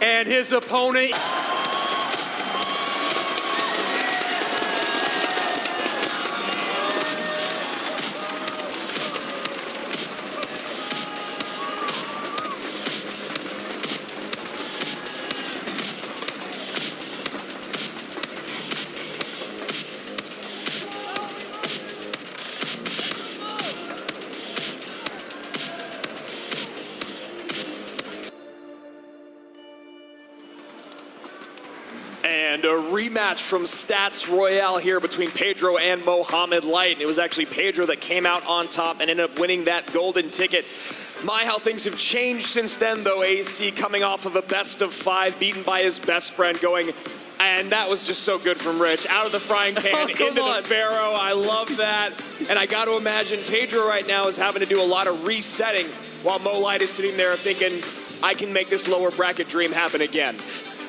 And his opponent... And a rematch from Stats Royale here between Pedro and Mohamed Light. And it was actually Pedro that came out on top and ended up winning that golden ticket. My, how things have changed since then, though. AC coming off of a best of 5, beaten by his best friend, going, and that was just so good from Rich. Out of the frying pan, into the Pharaoh. I love that. And I got to imagine Pedro right now is having to do a lot of resetting while Mo Light is sitting there thinking, I can make this lower bracket dream happen again.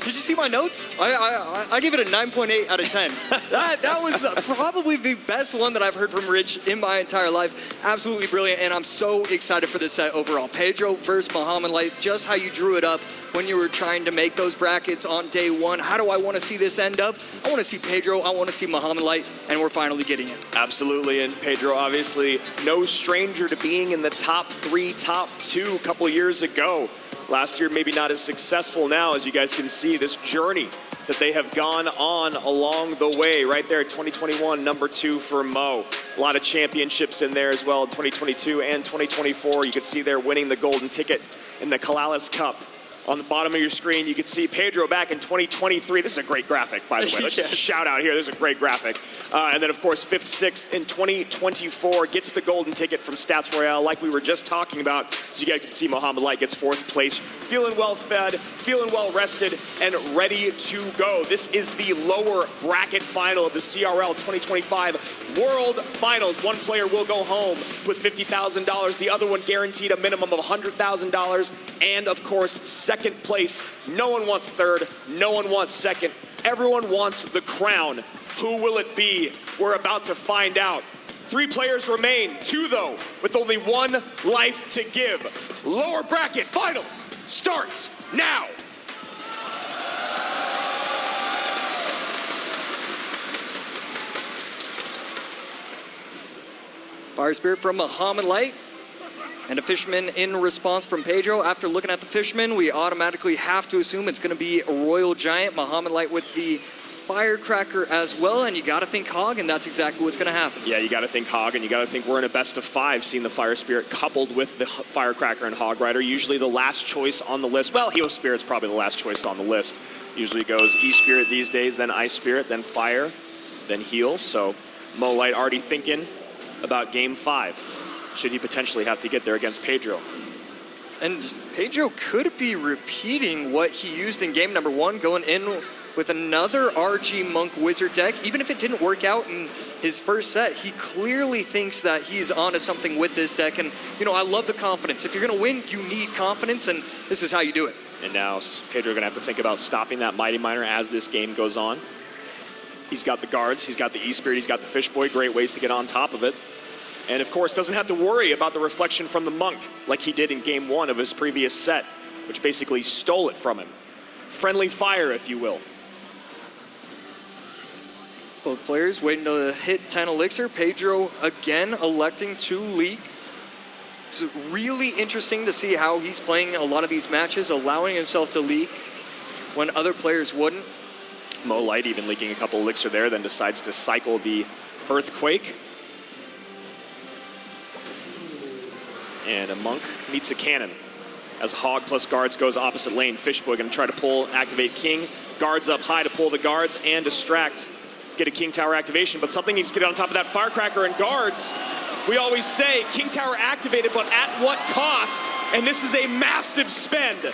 Did you see my notes? I give it a 9.8 out of 10. that was probably the best one that I've heard from Rich in my entire life. Absolutely brilliant, and I'm so excited for this set overall. Pedro versus Mohamed Light, just how you drew it up when you were trying to make those brackets on day one. How do I want to see this end up? I want to see Pedro, I want to see Mohamed Light, and we're finally getting it. Absolutely, and Pedro obviously no stranger to being in the top 3, top 2 a couple years ago. Last year, maybe not as successful now, as you guys can see, this journey that they have gone on along the way. Right there, 2021, number 2 for Mo. A lot of championships in there as well in 2022 and 2024. You can see they're winning the golden ticket in the Kalalis Cup. On the bottom of your screen, you can see Pedro back in 2023. This is a great graphic, by the way. Let's just shout out here. There's a great graphic. And then, of course, 5th, 6th in 2024 gets the golden ticket from Stats Royale, like we were just talking about. As you guys can see, Mohamed Light gets 4th place, feeling well fed, feeling well rested, and ready to go. This is the lower bracket final of the CRL 2025 World Finals. One player will go home with $50,000. The other one guaranteed a minimum of $100,000. And, of course, second place. No one wants third. No one wants second. Everyone wants the crown. Who will it be? We're about to find out. 3 players remain. 2, though, with only 1 life to give. Lower bracket finals starts now. Fire Spirit from Mohamed Light. And a Fisherman in response from Pedro. After looking at the Fisherman, we automatically have to assume it's going to be a Royal Giant. Mohamed Light with the Firecracker as well, and you got to think Hog, and that's exactly what's going to happen. Yeah, you got to think Hog, and you got to think we're in a best of 5, seeing the Fire Spirit coupled with the Firecracker and Hog Rider. Usually the last choice on the list. Well, Heo Spirit's probably the last choice on the list. Usually goes E-Spirit these days, then Ice Spirit, then Fire, then Heal. So Mo Light already thinking about Game 5. Should he potentially have to get there against Pedro. And Pedro could be repeating what he used in game number 1, going in with another RG Monk Wizard deck. Even if it didn't work out in his first set, he clearly thinks that he's onto something with this deck. And, you know, I love the confidence. If you're going to win, you need confidence, and this is how you do it. And now Pedro going to have to think about stopping that Mighty Miner as this game goes on. He's got the guards, he's got the E-Spirit, he's got the Fish Boy. Great ways to get on top of it. And of course, doesn't have to worry about the reflection from the Monk like he did in game 1 of his previous set, which basically stole it from him. Friendly fire, if you will. Both players waiting to hit 10 Elixir. Pedro again electing to leak. It's really interesting to see how he's playing a lot of these matches, allowing himself to leak when other players wouldn't. Mo Light even leaking a couple Elixir there, then decides to cycle the Earthquake. And a Monk meets a Cannon. As Hog plus guards goes opposite lane, Fishboy going to try to pull, activate King. Guards up high to pull the guards and distract, get a King Tower activation. But something needs to get on top of that Firecracker and guards. We always say King Tower activated, but at what cost? And this is a massive spend.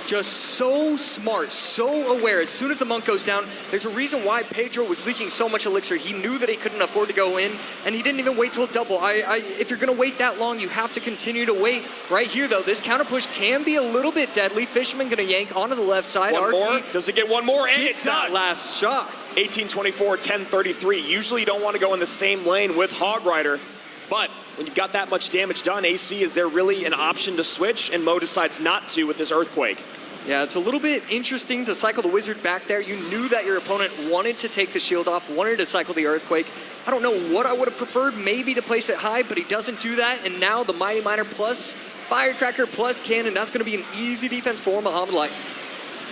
Just so smart, so aware. As soon as the Monk goes down, there's a reason why Pedro was leaking so much Elixir. He knew that he couldn't afford to go in, and he didn't even wait till double. If you're going to wait that long, you have to continue to wait. Right here, though, this counter push can be a little bit deadly. Fisherman going to yank onto the left side. One more. Does it get one more? And it's that last shot. 18-24, 10-33. Usually you don't want to go in the same lane with Hog Rider, but when you've got that much damage done, AC, is there really an option to switch? And Mo decides not to with this Earthquake. Yeah, it's a little bit interesting to cycle the Wizard back there. You knew that your opponent wanted to take the shield off, wanted to cycle the Earthquake. I don't know what I would have preferred, maybe to place it high, but he doesn't do that. And now the Mighty Miner plus Firecracker plus Cannon, that's going to be an easy defense for Mohamed Light.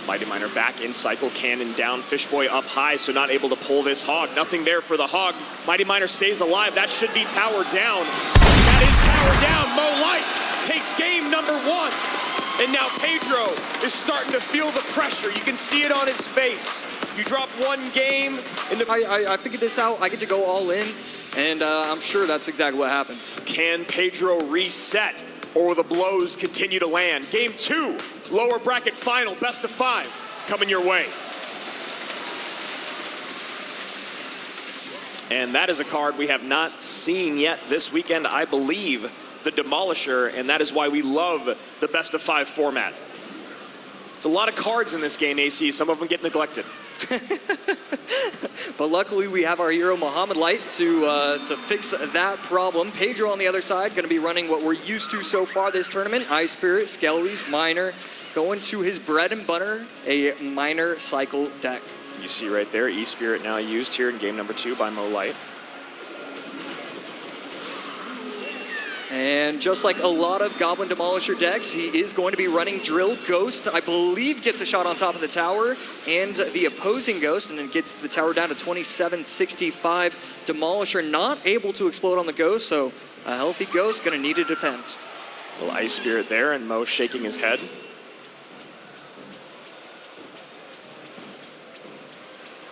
Mighty Miner back in cycle, Cannon down, Fishboy up high, so not able to pull this Hog. Nothing there for the Hog. Mighty Miner stays alive. That should be tower down. That is tower down. Mo Light takes game number 1. And now Pedro is starting to feel the pressure. You can see it on his face. You drop one game. I figured this out. I get to go all in, and I'm sure that's exactly what happened. Can Pedro reset, or will the blows continue to land? Game 2, lower bracket final, best of 5, coming your way. And that is a card we have not seen yet this weekend, I believe. The Demolisher, and that is why we love the best of 5 format. It's a lot of cards in this game, AC. Some of them get neglected. But luckily we have our hero Mohamed Light to fix that problem. Pedro on the other side going to be running what we're used to so far this tournament. Ice Spirit, Skellies, Miner, going to his bread and butter, a Miner cycle deck. You see right there, E-Spirit now used here in game number 2 by Mo Light. And just like a lot of Goblin Demolisher decks, he is going to be running Drill. Ghost, I believe, gets a shot on top of the tower, and the opposing Ghost, and then gets the tower down to 2765. Demolisher not able to explode on the Ghost, so a healthy Ghost going to need to defend. A little Ice Spirit there, and Mo shaking his head.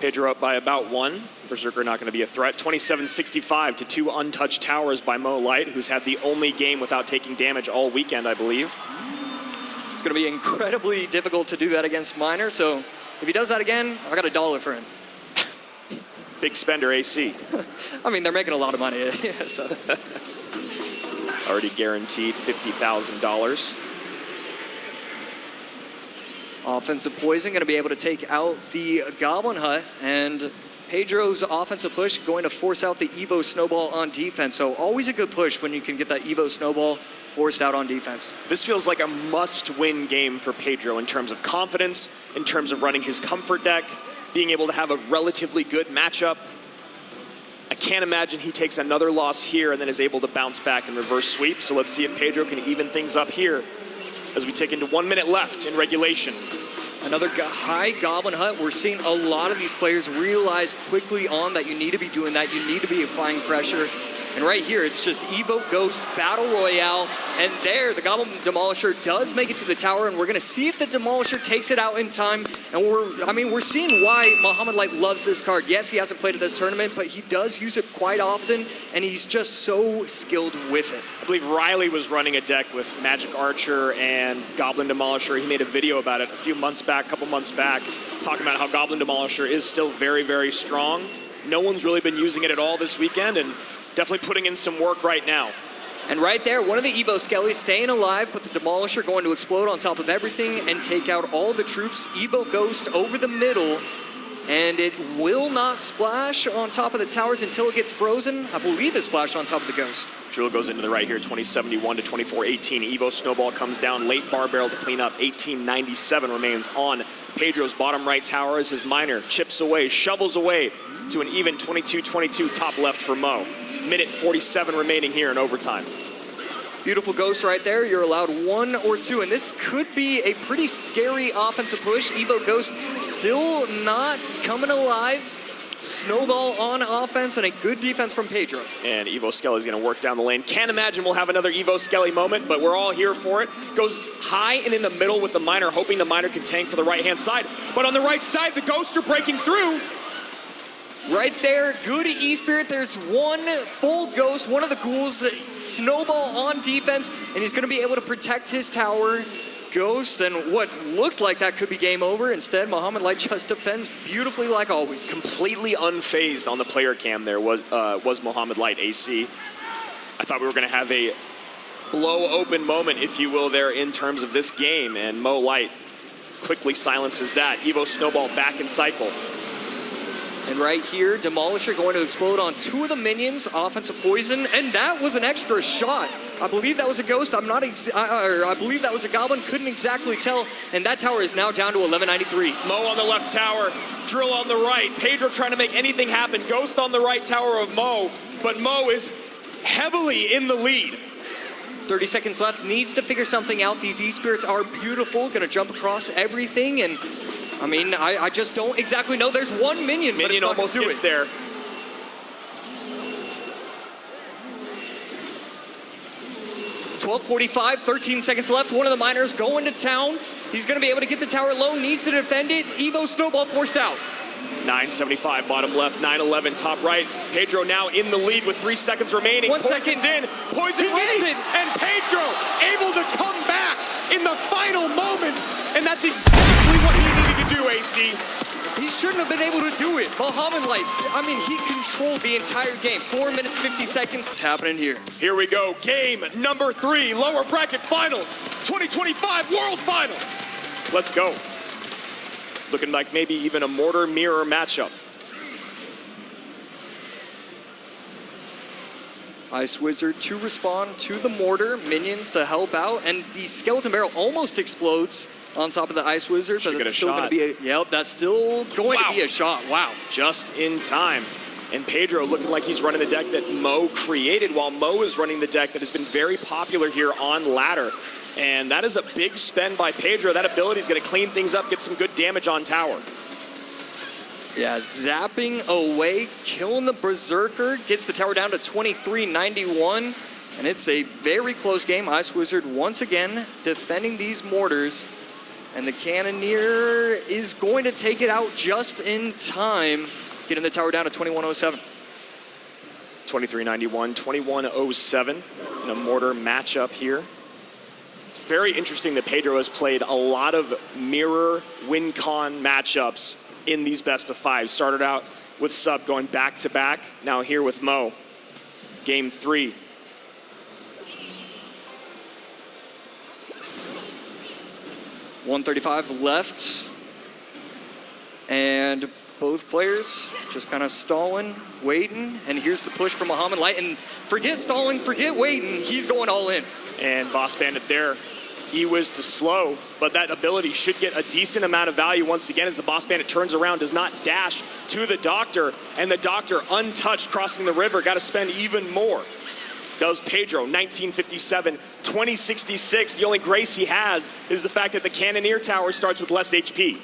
Pedro up by about 1. Berserker not going to be a threat. 27-65 to 2 untouched towers by Mo Light, who's had the only game without taking damage all weekend, I believe. It's going to be incredibly difficult to do that against Miner, so if he does that again, I got $1 for him. Big spender, AC. I mean, they're making a lot of money. So. Already guaranteed $50,000. Offensive Poison going to be able to take out the Goblin Hut, and Pedro's offensive push going to force out the Evo Snowball on defense. So always a good push when you can get that Evo Snowball forced out on defense. This feels like a must-win game for Pedro in terms of confidence, in terms of running his comfort deck, being able to have a relatively good matchup. I can't imagine he takes another loss here and then is able to bounce back and reverse sweep. So let's see if Pedro can even things up here as we take into 1 minute left in regulation. Another high Goblin Hut. We're seeing a lot of these players realize quickly on that you need to be doing that. You need to be applying pressure. And right here, it's just Evo Ghost Battle Royale. And there, the Goblin Demolisher does make it to the tower, and we're going to see if the Demolisher takes it out in time. And we're seeing why Mohamed Light loves this card. Yes, he hasn't played at this tournament, but he does use it quite often, and he's just so skilled with it. I believe Riley was running a deck with Magic Archer and Goblin Demolisher. He made a video about it a couple months back, talking about how Goblin Demolisher is still very, very strong. No one's really been using it at all this weekend, and definitely putting in some work right now. And right there, one of the Evo Skellies staying alive, but the Demolisher going to explode on top of everything and take out all the troops. Evo Ghost over the middle, and it will not splash on top of the towers until it gets frozen. I believe it splashed on top of the Ghost. Drill goes into the right here, 2071 to 2418. Evo Snowball comes down, late bar barrel to clean up. 1897 remains on Pedro's bottom right tower as his Miner chips away, shovels away to an even 22-22 top left for Mo. Minute 47 remaining here in overtime. Beautiful Ghost right there. You're allowed 1 or 2, and this could be a pretty scary offensive push. Evo Ghost still not coming alive. Snowball on offense and a good defense from Pedro. And Evo Skelly is going to work down the lane. Can't imagine we'll have another Evo Skelly moment, but we're all here for it. Goes high and in the middle with the Miner, hoping the Miner can tank for the right-hand side. But on the right side, the Ghosts are breaking through. Right there, good E-Spirit. There's one full Ghost, one of the ghouls. Snowball on defense, and he's going to be able to protect his tower. Ghost, and what looked like that could be game over. Instead, Mohamed Light just defends beautifully like always. Completely unfazed on the player cam there was Mohamed Light, AC. I thought we were going to have a blow open moment, if you will, there in terms of this game, and Mo Light quickly silences that. Evo Snowball back in cycle. And right here, Demolisher going to explode on 2 of the minions, offensive poison, and that was an extra shot. I believe that was a ghost. I believe that was a goblin. Couldn't exactly tell. And that tower is now down to 1193. Mo on the left tower, Drill on the right. Pedro trying to make anything happen. Ghost on the right tower of Mo, but Mo is heavily in the lead. 30 seconds left. Needs to figure something out. These E-Spirits are beautiful. Gonna jump across everything. And I mean, I just don't exactly know. There's one minion, but Minion it's not almost gonna do gets it. there. 12:45, 13 seconds left. One of the miners going to town. He's going to be able to get the tower low, needs to defend it. Evo Snowball forced out. 975 bottom left, 911 top right. Pedro now in the lead with 3 seconds remaining. 1 Poison's second. in, Poison He gets ready, it. and Pedro able to come back in the final moments. And that's exactly what he needed to do, AC. He shouldn't have been able to do it. Bahamut Light, I mean, he controlled the entire game. 4 minutes, 50 seconds. It's happening here. Here we go, game number 3, lower bracket finals, 2025 World Finals. Let's go. Looking like maybe even a mortar mirror matchup. Ice Wizard to respond to the mortar, minions to help out, and the skeleton barrel almost explodes on top of the Ice Wizard, Should but get it's a still going to shot. be a, yep, that's still going Wow. to be a shot. Wow. Just in time. And Pedro looking like he's running the deck that Mo created, while Mo is running the deck that has been very popular here on ladder. And that is a big spend by Pedro. That ability is going to clean things up, get some good damage on tower. Yeah, zapping away, killing the Berserker, gets the tower down to 2391, and it's a very close game. Ice Wizard once again defending these mortars, and the Cannoneer is going to take it out just in time, getting the tower down to 2107. 2391, 2107 in a mortar matchup here. It's very interesting that Pedro has played a lot of mirror win-con matchups in these best of 5. Started out with Sub going back to back. Now here with Mo. Game 3. .135 left, and both players just kind of stalling, waiting, and here's the push from Bahamut Light, and forget stalling, forget waiting, he's going all in. And Boss Bandit there. E-Wiz to slow, but that ability should get a decent amount of value once again as the Boss Bandit turns around, does not dash to the Doctor, and the Doctor untouched crossing the river, got to spend even more. Does Pedro, 1957, 2066. The only grace he has is the fact that the Cannoneer Tower starts with less HP.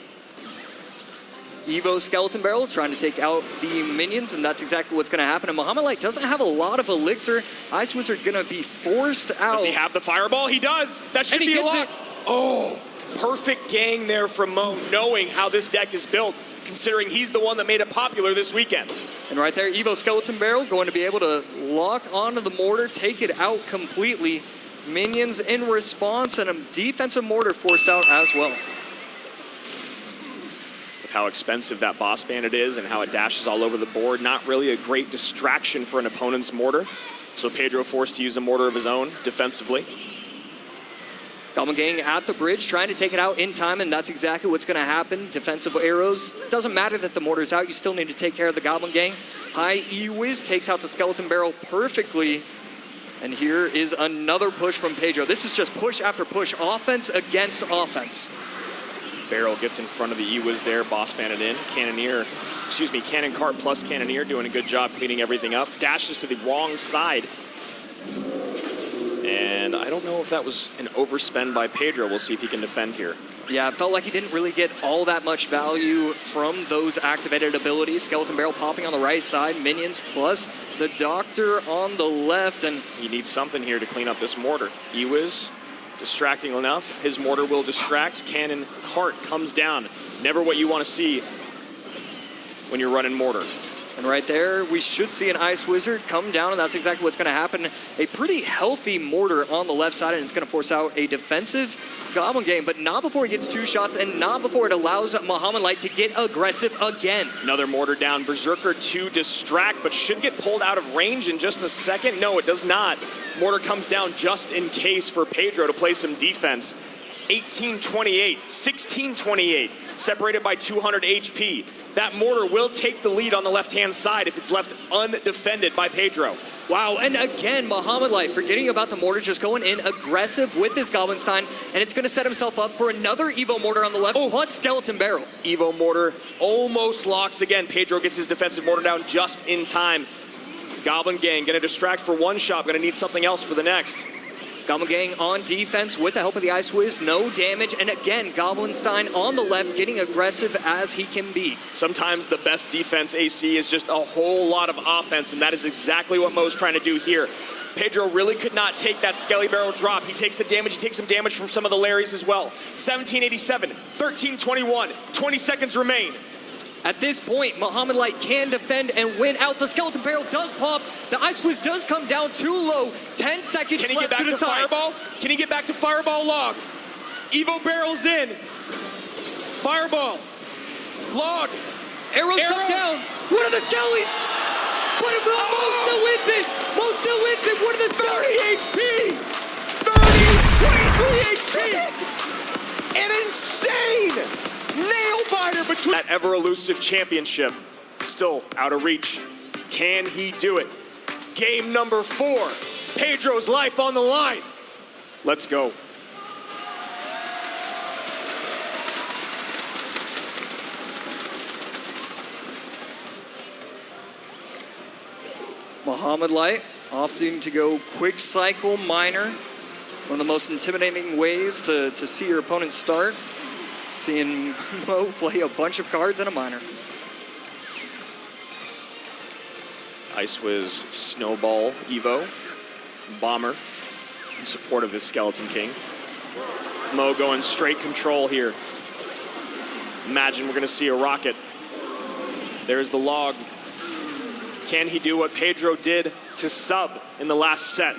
Evo Skeleton Barrel trying to take out the minions, and that's exactly what's going to happen. And Bahamut Light doesn't have a lot of elixir. Ice Wizard going to be forced out. Does he have the Fireball? He does. That should And he be a gets lot. it. Oh, perfect gang there from Mo, knowing how this deck is built, considering he's the one that made it popular this weekend. And right there, Evo Skeleton Barrel going to be able to lock onto the mortar, take it out completely. Minions in response, and a defensive mortar forced out as well. With how expensive that Boss Bandit is and how it dashes all over the board, not really a great distraction for an opponent's mortar. So Pedro forced to use a mortar of his own defensively. Goblin Gang at the bridge, trying to take it out in time, and that's exactly what's going to happen. Defensive arrows. Doesn't matter that the mortar's out, you still need to take care of the Goblin Gang. High E-Wiz takes out the Skeleton Barrel perfectly. And here is another push from Pedro. This is just push after push, offense against offense. Barrel gets in front of the E-Wiz there, Boss Bandit in. Cannon Cart plus Cannoneer doing a good job cleaning everything up. Dashes to the wrong side. And I don't know if that was an overspend by Pedro. We'll see if he can defend here. Yeah, it felt like he didn't really get all that much value from those activated abilities. Skeleton Barrel popping on the right side, minions plus the Doctor on the left, and He needs something here to clean up this mortar. E-Wiz distracting enough. His mortar will distract. Cannon Cart comes down. Never what you want to see when you're running mortar. And right there, we should see an Ice Wizard come down, and that's exactly what's going to happen. A pretty healthy mortar on the left side, and it's going to force out a defensive Goblin Gang, but not before it gets 2 shots, and not before it allows Bahamut Light to get aggressive again. Another mortar down. Berserker to distract, but should get pulled out of range in just a second. No, it does not. Mortar comes down just in case for Pedro to play some defense. 1828, 1628, separated by 200 HP. That mortar will take the lead on the left-hand side if it's left undefended by Pedro. Wow, and again, Muhammad Light forgetting about the mortar, just going in aggressive with this Goblinstein, and it's going to set himself up for another Evo mortar on the left, plus Skeleton Barrel. Evo mortar almost locks again. Pedro gets his defensive mortar down just in time. Goblin Gang going to distract for one shot, going to need something else for the next. Goblin Gang on defense with the help of the Ice Wiz, no damage, and again, Goblinstein on the left, getting aggressive as he can be. Sometimes the best defense, AC, is just a whole lot of offense, and that is exactly what Mo's trying to do here. Pedro really could not take that Skelly Barrel drop. He takes the damage, he takes some damage from some of the Larrys as well. 1787, 1321, 20 seconds remain. At this point, Muhammad Light can defend and win out. The Skeleton Barrel does pop. The Ice Wiz does come down too low. 10 seconds Can he get back to Fireball? Can he get back to Fireball Log? Evo Barrel's in. Fireball. Log. Arrows come down. What are the Skellies? But Mo still wins it. Mo still wins it. What are the Skellies? 30 HP. 23 HP. An insane nail biter between that ever elusive championship. Still out of reach. Can he do it? Game number 4. Pedro's life on the line. Let's go. Muhammad Light opting to go quick cycle miner. One of the most intimidating ways to see your opponent start. Seeing Mo play a bunch of cards in a miner. Ice Wiz, Snowball, Evo, Bomber in support of his Skeleton King. Mo going straight control here. Imagine we're gonna see a rocket. There's the log. Can he do what Pedro did to sub in the last set?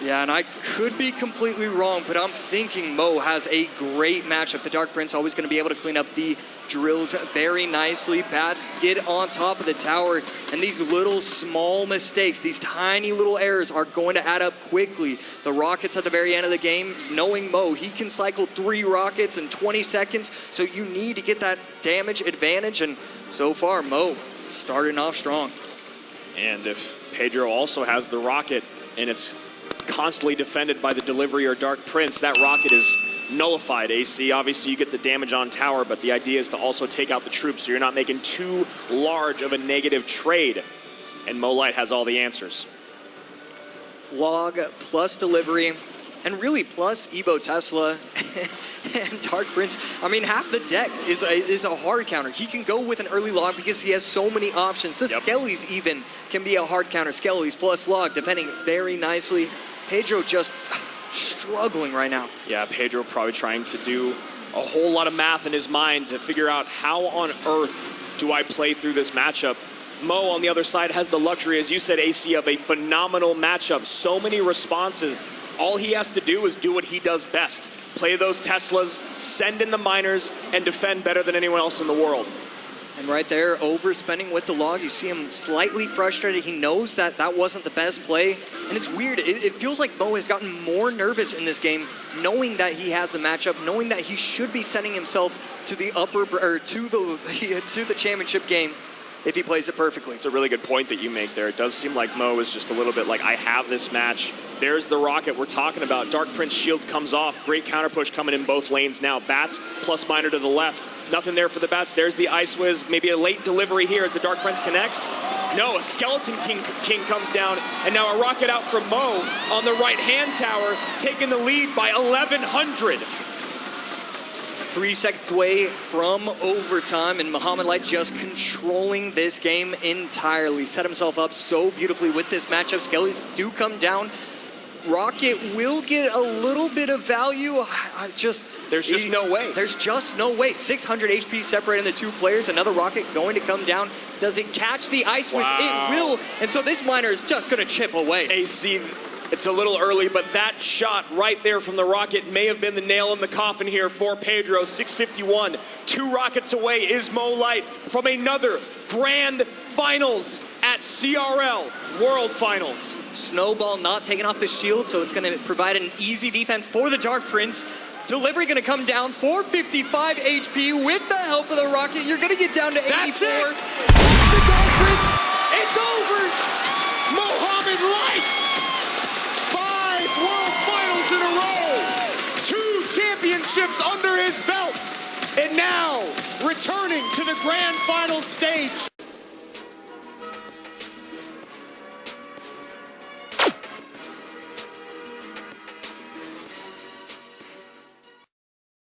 Yeah, and I could be completely wrong, but I'm thinking Mo has a great matchup. The Dark Prince always going to be able to clean up the drills very nicely. Bats get on top of the tower, and these little small mistakes, these tiny little errors are going to add up quickly. The rockets at the very end of the game, knowing Mo, he can cycle 3 rockets in 20 seconds, so you need to get that damage advantage, and so far, Mo starting off strong. And if Pedro also has the rocket, and it's constantly defended by the delivery or Dark Prince, that rocket is nullified, AC. Obviously, you get the damage on tower, but the idea is to also take out the troops so you're not making too large of a negative trade. And Mo Light has all the answers. Log plus delivery, and really plus Evo Tesla and Dark Prince. I mean, half the deck is a hard counter. He can go with an early log because he has so many options. The Skellies even can be a hard counter. Skellies plus log, defending very nicely. Pedro just struggling right now. Yeah, Pedro probably trying to do a whole lot of math in his mind to figure out how on earth do I play through this matchup. Mo on the other side has the luxury, as you said, AC, of a phenomenal matchup. So many responses. All he has to do is do what he does best. Play those Teslas, send in the miners, and defend better than anyone else in the world. And right there, overspending with the log. You see him slightly frustrated. He knows that that wasn't the best play. And it's weird. It feels like Mo has gotten more nervous in this game, knowing that he has the matchup, knowing that he should be sending himself to the to the championship game if he plays it perfectly. It's a really good point that you make there. It does seem like Mo is just a little bit like, I have this match. There's the rocket we're talking about. Dark Prince shield comes off. Great counter push coming in both lanes now. Bats plus miner to the left. Nothing there for the Bats. There's the Ice Wiz. Maybe a late delivery here as the Dark Prince connects. No, a Skeleton King comes down, and now a rocket out from Mo on the right-hand tower, taking the lead by 1,100. 3 seconds away from overtime, and Muhammad Light just controlling this game entirely. Set himself up so beautifully with this matchup. Skellies do come down. Rocket will get a little bit of value. There's just no way. There's just no way. 600 HP separating the two players. Another rocket going to come down. Does it catch the Ice Wiz? It will. And so this miner is just going to chip away. AC, it's a little early, but that shot right there from the rocket may have been the nail in the coffin here for Pedro. 651, 2 rockets away is Mo Light from another grand finals at CRL World Finals. Snowball not taking off the shield, so it's going to provide an easy defense for the Dark Prince. Delivery going to come down, 455 HP with the help of the Rocket. You're going to get down to 84. That's it. The Dark Prince, it's over. Mohamed Light! 5 World Finals in a row! 2 championships under his belt! And now, returning to the Grand Final stage,